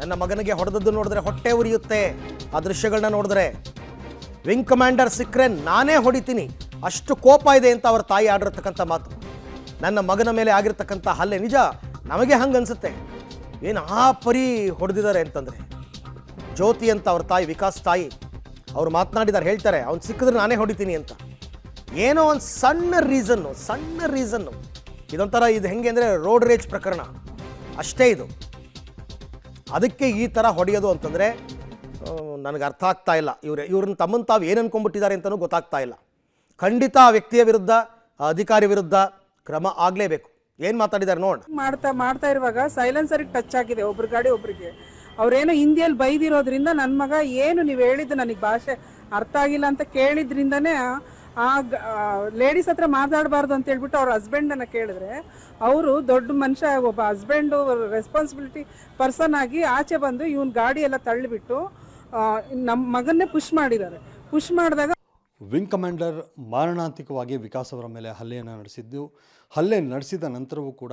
ನನ್ನ ಮಗನಿಗೆ ಹೊಡೆದದ್ದು ನೋಡಿದ್ರೆ ಹೊಟ್ಟೆ ಉರಿಯುತ್ತೆ. ಆ ದೃಶ್ಯಗಳನ್ನ ನೋಡಿದ್ರೆ ವಿಂಗ್ ಕಮಾಂಡರ್ ಸಿಕ್ಕರೆ ನಾನೇ ಹೊಡಿತೀನಿ, ಅಷ್ಟು ಕೋಪ ಇದೆ ಅಂತ ಅವ್ರ ತಾಯಿ ಆಡಿರ್ತಕ್ಕಂಥ ಮಾತು. ನನ್ನ ಮಗನ ಮೇಲೆ ಆಗಿರ್ತಕ್ಕಂಥ ಹಲ್ಲೆ ನಿಜ ನಮಗೆ ಹಂಗೆ ಅನ್ಸುತ್ತೆ. ಏನು ಆ ಪರಿ ಹೊಡೆದಿದ್ದಾರೆ ಅಂತಂದರೆ. ಜ್ಯೋತಿ ಅಂತ ಅವ್ರ ತಾಯಿ, ವಿಕಾಸ್ ತಾಯಿ, ಅವ್ರು ಮಾತನಾಡಿದ್ದಾರೆ, ಹೇಳ್ತಾರೆ ಅವ್ನು ಸಿಕ್ಕಿದ್ರೆ ನಾನೇ ಹೊಡಿತೀನಿ ಅಂತ. ಏನೋ ಒಂದು ಸಣ್ಣ ರೀಸನ್ನು ಇದೊಂಥರ ಇದು ಹೆಂಗೆ ಅಂದರೆ ರೋಡ್ ರೇಜ್ ಪ್ರಕರಣ ಅಷ್ಟೇ ಇದು. ಅದಕ್ಕೆ ಈ ಥರ ಹೊಡೆಯೋದು ಅಂತಂದರೆ ನನಗೆ ಅರ್ಥ ಆಗ್ತಾ ಇಲ್ಲ. ಇವ್ರನ್ನ ತಮ್ಮನ್ನು ತಾವು ಏನು ಅನ್ಕೊಂಡ್ಬಿಟ್ಟಿದ್ದಾರೆ ಅಂತಲೂ ಗೊತ್ತಾಗ್ತಾ ಇಲ್ಲ. ಖಂಡಿತ ಆ ವ್ಯಕ್ತಿಯ ವಿರುದ್ಧ, ಆ ಅಧಿಕಾರಿ ವಿರುದ್ಧ ಕ್ರಮ ಆಗಲೇಬೇಕು. ಏನು ಮಾತಾಡಿದ್ದಾರೆ ನೋಡ. ಮಾಡ್ತಾ ಇರುವಾಗ ಸೈಲೆನ್ಸರಿಗೆ ಟಚ್ ಆಗಿದೆ ಒಬ್ರ ಗಾಡಿ ಒಬ್ರಿಗೆ. ಅವ್ರೇನೋ ಹಿಂದಿಯಲ್ಲಿ ಬೈದಿರೋದ್ರಿಂದ ನನ್ನ ಮಗ ಏನು ನೀವು ಹೇಳಿದ್ದು ನನಗೆ ಭಾಷೆ ಅರ್ಥ ಆಗಿಲ್ಲ ಅಂತ ಕೇಳಿದ್ರಿಂದನೇ ಆ ಲೇಡೀಸ್ ಹತ್ರ ಮಾತಾಡಬಾರ್ದು ಅಂತ ಹೇಳ್ಬಿಟ್ಟು ಅವ್ರ ಹಸ್ಬೆಂಡನ್ನು ಕೇಳಿದ್ರೆ ಅವರು ದೊಡ್ಡ ಮನುಷ್ಯ, ಒಬ್ಬ ಹಸ್ಬೆಂಡು ರೆಸ್ಪಾನ್ಸಿಬಿಲಿಟಿ ಪರ್ಸನ್ ಆಗಿ ಆಚೆ ಬಂದು ಇವನ್ ಗಾಡಿ ಎಲ್ಲ ತಳ್ಳಿಬಿಟ್ಟು ನಮ್ಮ ಮಗನ್ನೇ ಪುಷ್ ಮಾಡಿದ್ದಾರೆ. ಪುಷ್ ಮಾಡಿದಾಗ ವಿಂಗ್ ಕಮಾಂಡರ್ ಮಾರಣಾಂತಿಕವಾಗಿ ವಿಕಾಸ್ ಅವರ ಮೇಲೆ ಹಲ್ಲೆ ನಡೆಸಿದ ನಂತರವೂ ಕೂಡ